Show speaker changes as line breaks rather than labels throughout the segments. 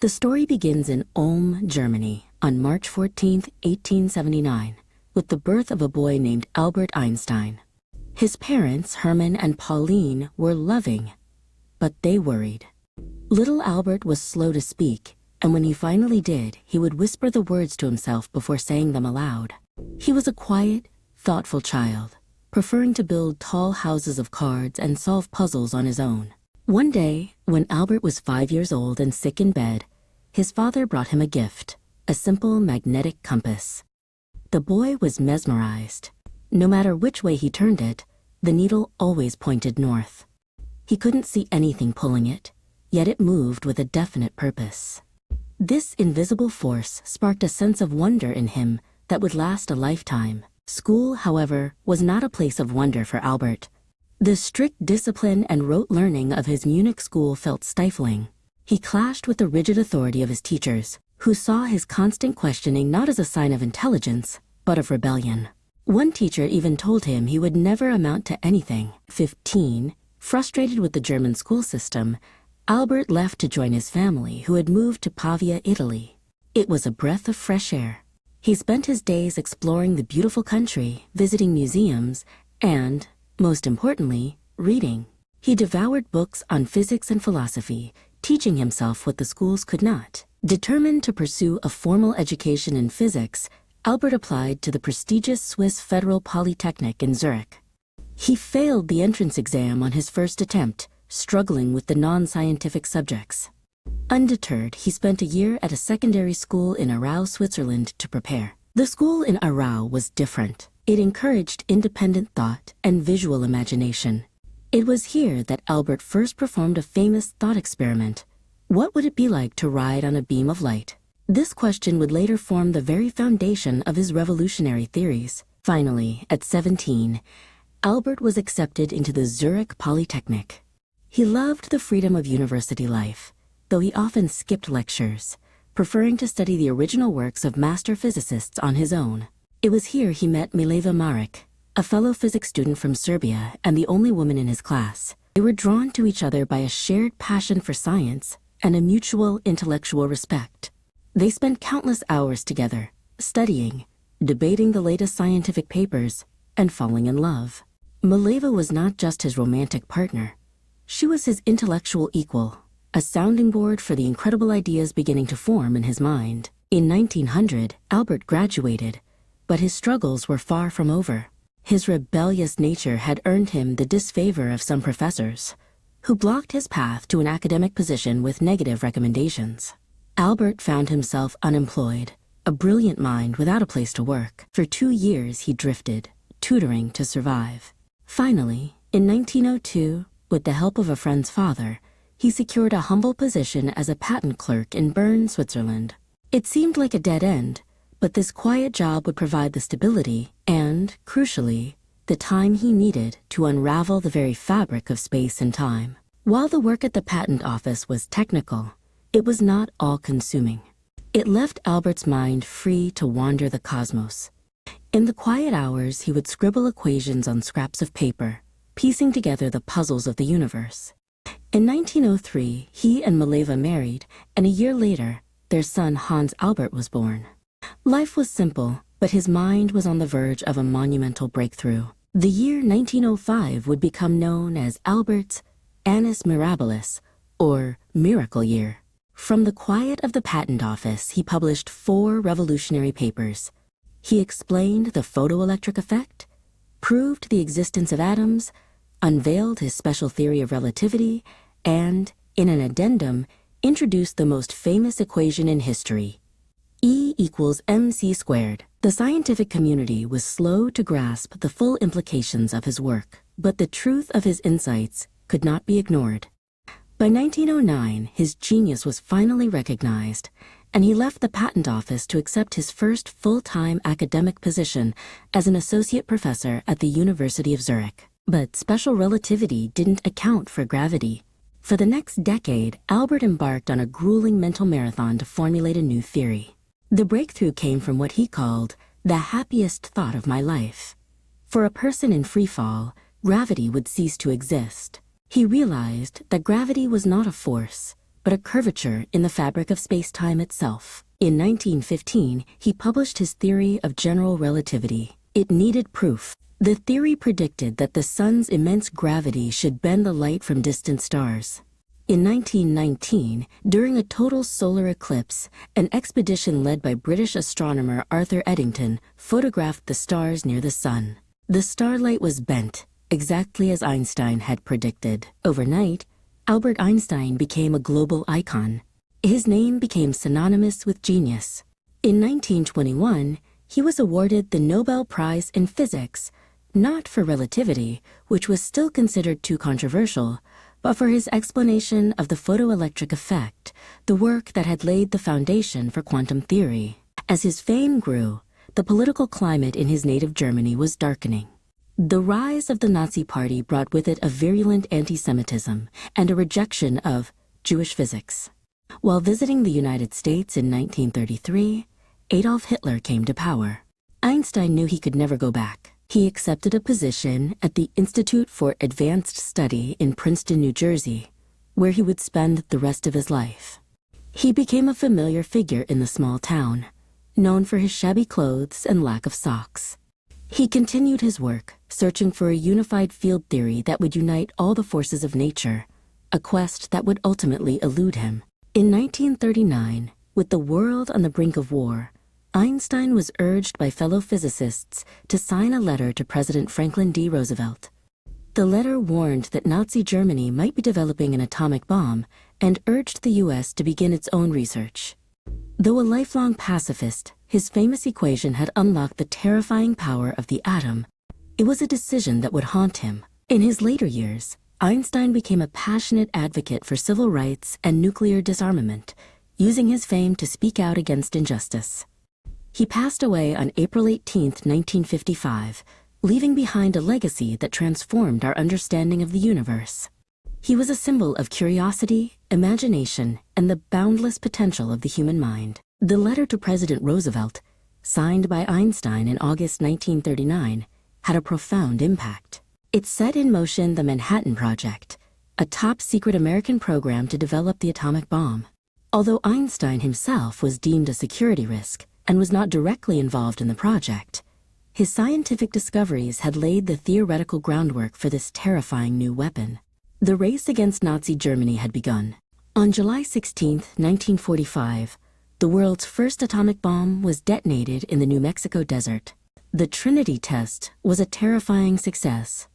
The story begins in Ulm, Germany, on March 14, 1879, with the birth of a boy named Albert Einstein. His parents, Hermann and Pauline, were loving, but they worried. Little Albert was slow to speak, and when he finally did, he would whisper the words to himself before saying them aloud. He was a quiet, thoughtful child, preferring to build tall houses of cards and solve puzzles on his own. One day, when Albert was 5 years old and sick in bed, his father brought him a gift, a simple magnetic compass. The boy was mesmerized. No matter which way he turned it, the needle always pointed north. He couldn't see anything pulling it, yet it moved with a definite purpose. This invisible force sparked a sense of wonder in him that would last a lifetime. School, however, was not a place of wonder for Albert. The strict discipline and rote learning of his Munich school felt stifling. He clashed with the rigid authority of his teachers, who saw his constant questioning not as a sign of intelligence, but of rebellion. One teacher even told him he would never amount to anything. 15, frustrated with the German school system, Albert left to join his family, who had moved to Pavia, Italy. It was a breath of fresh air. He spent his days exploring the beautiful country, visiting museums, and, most importantly, reading. He devoured books on physics and philosophy, teaching himself what the schools could not. Determined to pursue a formal education in physics, Albert applied to the prestigious Swiss Federal Polytechnic in Zurich. He failed the entrance exam on his first attempt, struggling with the non-scientific subjects. Undeterred, he spent a year at a secondary school in Aarau, Switzerland to prepare. The school in Aarau was different. It encouraged independent thought and visual imagination. It was here that Albert first performed a famous thought experiment. What would it be like to ride on a beam of light? This question would later form the very foundation of his revolutionary theories. Finally, at 17, Albert was accepted into the Zurich Polytechnic. He loved the freedom of university life, though he often skipped lectures, preferring to study the original works of master physicists on his own. It was here he met Mileva Maric, a fellow physics student from Serbia and the only woman in his class. They were drawn to each other by a shared passion for science and a mutual intellectual respect. They spent countless hours together, studying, debating the latest scientific papers, and falling in love. Mileva was not just his romantic partner. She was his intellectual equal, a sounding board for the incredible ideas beginning to form in his mind. In 1900, Albert graduated, but his struggles were far from over. His rebellious nature had earned him the disfavor of some professors, who blocked his path to an academic position with negative recommendations. Albert found himself unemployed, a brilliant mind without a place to work. For 2 years he drifted, tutoring to survive. Finally, in 1902, with the help of a friend's father, he secured a humble position as a patent clerk in Bern, Switzerland. It seemed like a dead end, but this quiet job would provide the stability and, crucially, the time he needed to unravel the very fabric of space and time. While the work at the patent office was technical, it was not all-consuming. It left Albert's mind free to wander the cosmos. In the quiet hours, he would scribble equations on scraps of paper, piecing together the puzzles of the universe. In 1903, he and Mileva married, and a year later, their son Hans Albert was born. Life was simple, but his mind was on the verge of a monumental breakthrough. The year 1905 would become known as Albert's Annus Mirabilis, or Miracle Year. From the quiet of the patent office, he published 4 revolutionary papers. He explained the photoelectric effect, proved the existence of atoms, unveiled his special theory of relativity, and, in an addendum, introduced the most famous equation in history, E equals mc squared. The scientific community was slow to grasp the full implications of his work, but the truth of his insights could not be ignored. By 1909, his genius was finally recognized, and he left the patent office to accept his first full-time academic position as an associate professor at the University of Zurich. But special relativity didn't account for gravity. For the next decade, Albert embarked on a grueling mental marathon to formulate a new theory. The breakthrough came from what he called the happiest thought of my life. For a person in free fall, gravity would cease to exist. He realized that gravity was not a force, but a curvature in the fabric of space-time itself. In 1915, he published his theory of general relativity. It needed proof. The theory predicted that the sun's immense gravity should bend the light from distant stars. In 1919, during a total solar eclipse, an expedition led by British astronomer Arthur Eddington photographed the stars near the sun. The starlight was bent, exactly as Einstein had predicted. Overnight, Albert Einstein became a global icon. His name became synonymous with genius. In 1921, he was awarded the Nobel Prize in Physics, not for relativity, which was still considered too controversial, but for his explanation of the photoelectric effect, the work that had laid the foundation for quantum theory. As his fame grew, the political climate in his native Germany was darkening. The rise of the Nazi Party brought with it a virulent anti-Semitism and a rejection of Jewish physics. While visiting the United States in 1933, Adolf Hitler came to power. Einstein knew he could never go back. He accepted a position at the Institute for Advanced Study in Princeton, New Jersey, where he would spend the rest of his life. He became a familiar figure in the small town, known for his shabby clothes and lack of socks. He continued his work, searching for a unified field theory that would unite all the forces of nature, a quest that would ultimately elude him. In 1939, with the world on the brink of war, Einstein was urged by fellow physicists to sign a letter to President Franklin D. Roosevelt. The letter warned that Nazi Germany might be developing an atomic bomb and urged the U.S. to begin its own research. Though a lifelong pacifist, his famous equation had unlocked the terrifying power of the atom. It was a decision that would haunt him. In his later years, Einstein became a passionate advocate for civil rights and nuclear disarmament, using his fame to speak out against injustice. He passed away on April 18, 1955, leaving behind a legacy that transformed our understanding of the universe. He was a symbol of curiosity, imagination, and the boundless potential of the human mind. The letter to President Roosevelt, signed by Einstein in August 1939, had a profound impact. It set in motion the Manhattan Project, a top-secret American program to develop the atomic bomb. Although Einstein himself was deemed a security risk and was not directly involved in the project, his scientific discoveries had laid the theoretical groundwork for this terrifying new weapon. The race against Nazi Germany had begun. On July 16, 1945, the world's first atomic bomb was detonated in the New Mexico desert. The Trinity test was a terrifying success.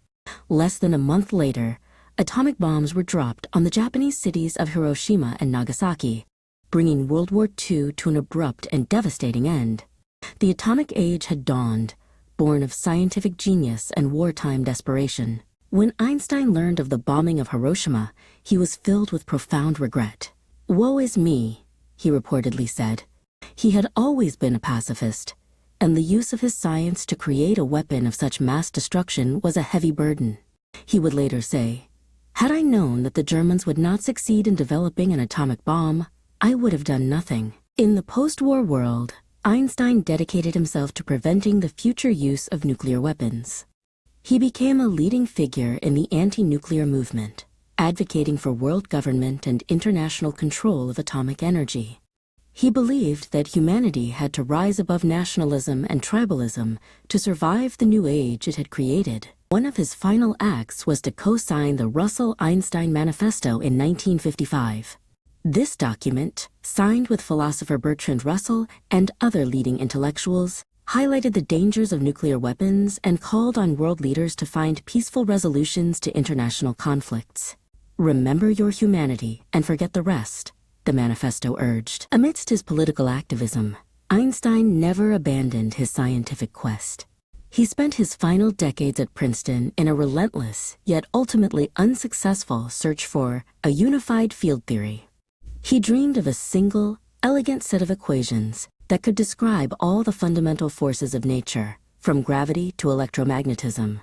Less than a month later, atomic bombs were dropped on the Japanese cities of Hiroshima and Nagasaki, bringing World War II to an abrupt and devastating end. The atomic age had dawned, born of scientific genius and wartime desperation. When Einstein learned of the bombing of Hiroshima, he was filled with profound regret. "Woe is me," he reportedly said. He had always been a pacifist, and the use of his science to create a weapon of such mass destruction was a heavy burden. He would later say, "Had I known that the Germans would not succeed in developing an atomic bomb, I would have done nothing." In the post-war world, Einstein dedicated himself to preventing the future use of nuclear weapons. He became a leading figure in the anti-nuclear movement, advocating for world government and international control of atomic energy. He believed that humanity had to rise above nationalism and tribalism to survive the new age it had created. One of his final acts was to co-sign the Russell-Einstein Manifesto in 1955. This document, signed with philosopher Bertrand Russell and other leading intellectuals, highlighted the dangers of nuclear weapons and called on world leaders to find peaceful resolutions to international conflicts. "Remember your humanity and forget the rest," the manifesto urged. Amidst his political activism, Einstein never abandoned his scientific quest. He spent his final decades at Princeton in a relentless, yet ultimately unsuccessful search for a unified field theory. He dreamed of a single, elegant set of equations that could describe all the fundamental forces of nature, from gravity to electromagnetism.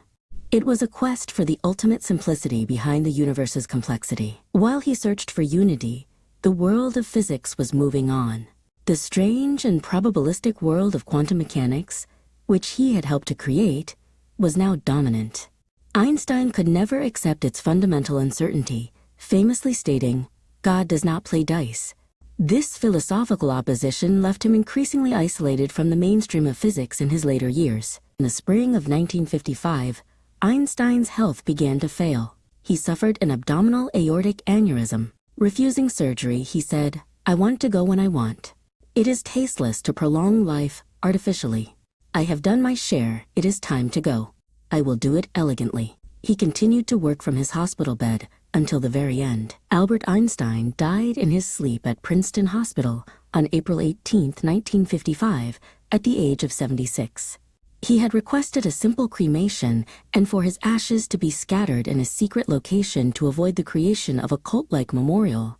It was a quest for the ultimate simplicity behind the universe's complexity. While he searched for unity, the world of physics was moving on. The strange and probabilistic world of quantum mechanics, which he had helped to create, was now dominant. Einstein could never accept its fundamental uncertainty, famously stating, God does not play dice. This philosophical opposition left him increasingly isolated from the mainstream of physics in his later years. In the spring of 1955, Einstein's health began to fail. He suffered an abdominal aortic aneurysm. Refusing surgery, he said, "I want to go when I want. It is tasteless to prolong life artificially. I have done my share, it is time to go. I will do it elegantly." He continued to work from his hospital bed until the very end. Albert Einstein died in his sleep at Princeton Hospital on April 18, 1955, at the age of 76. He had requested a simple cremation and for his ashes to be scattered in a secret location to avoid the creation of a cult-like memorial.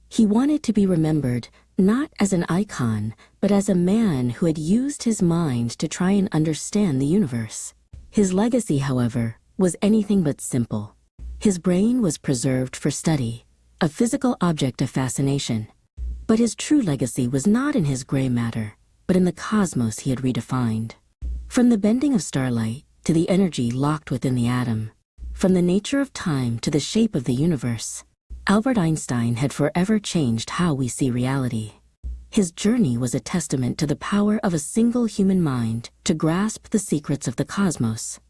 He wanted to be remembered not as an icon, but as a man who had used his mind to try and understand the universe. His legacy, however, was anything but simple. His brain was preserved for study, a physical object of fascination. But his true legacy was not in his gray matter, but in the cosmos he had redefined. From the bending of starlight to the energy locked within the atom, from the nature of time to the shape of the universe, Albert Einstein had forever changed how we see reality. His journey was a testament to the power of a single human mind to grasp the secrets of the cosmos.